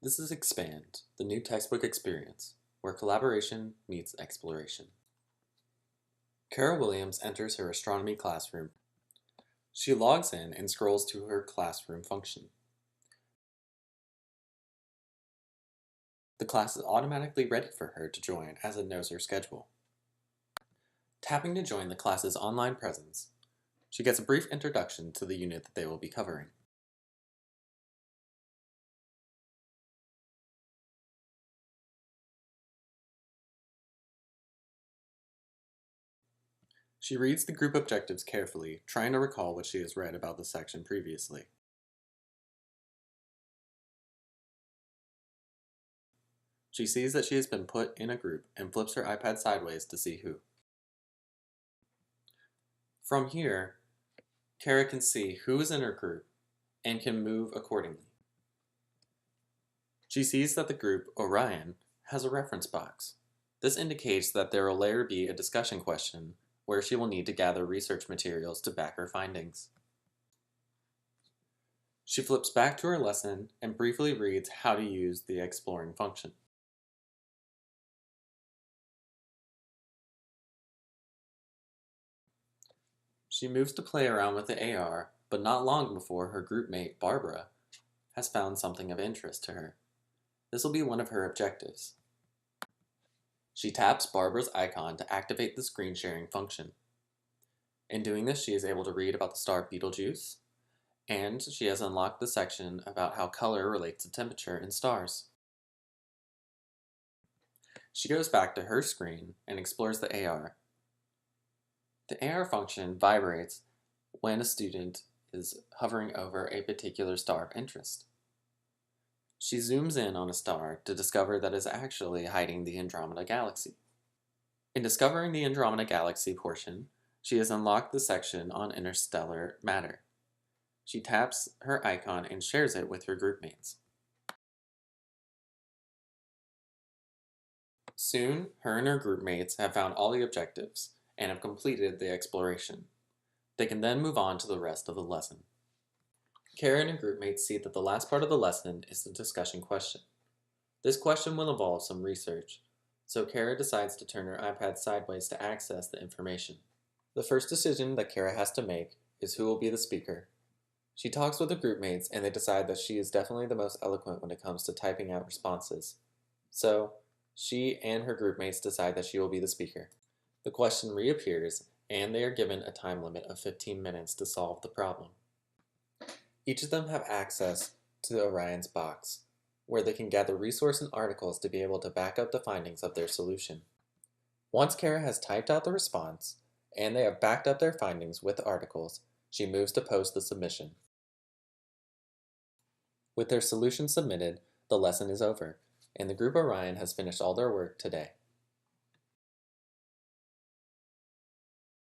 This is XPAND, the new textbook experience, where collaboration meets exploration. Kara Williams enters her astronomy classroom. She logs in and scrolls to her classroom function. The class is automatically ready for her to join as it knows her schedule. Tapping to join the class's online presence, she gets a brief introduction to the unit that they will be covering. She reads the group objectives carefully, trying to recall what she has read about the section previously. She sees that she has been put in a group and flips her iPad sideways to see who. From here, Kara can see who is in her group and can move accordingly. She sees that the group, Orion, has a reference box. This indicates that there will later be a discussion question where she will need to gather research materials to back her findings. She flips back to her lesson and briefly reads how to use the exploring function. She moves to play around with the AR, but not long before her group mate, Barbara, has found something of interest to her. This will be one of her objectives. She taps Barbara's icon to activate the screen sharing function. In doing this, she is able to read about the star Betelgeuse, and she has unlocked the section about how color relates to temperature in stars. She goes back to her screen and explores the AR. The AR function vibrates when a student is hovering over a particular star of interest. She zooms in on a star to discover that it is actually hiding the Andromeda Galaxy. In discovering the Andromeda Galaxy portion, she has unlocked the section on interstellar matter. She taps her icon and shares it with her groupmates. Soon, her and her groupmates have found all the objectives and have completed the exploration. They can then move on to the rest of the lesson. Kara and her groupmates see that the last part of the lesson is the discussion question. This question will involve some research, so Kara decides to turn her iPad sideways to access the information. The first decision that Kara has to make is who will be the speaker. She talks with her groupmates and they decide that she is definitely the most eloquent when it comes to typing out responses. So, she and her groupmates decide that she will be the speaker. The question reappears, and they are given a time limit of 15 minutes to solve the problem. Each of them have access to Orion's box, where they can gather resources and articles to be able to back up the findings of their solution. Once Kara has typed out the response, and they have backed up their findings with articles, she moves to post the submission. With their solution submitted, the lesson is over, and the group Orion has finished all their work today.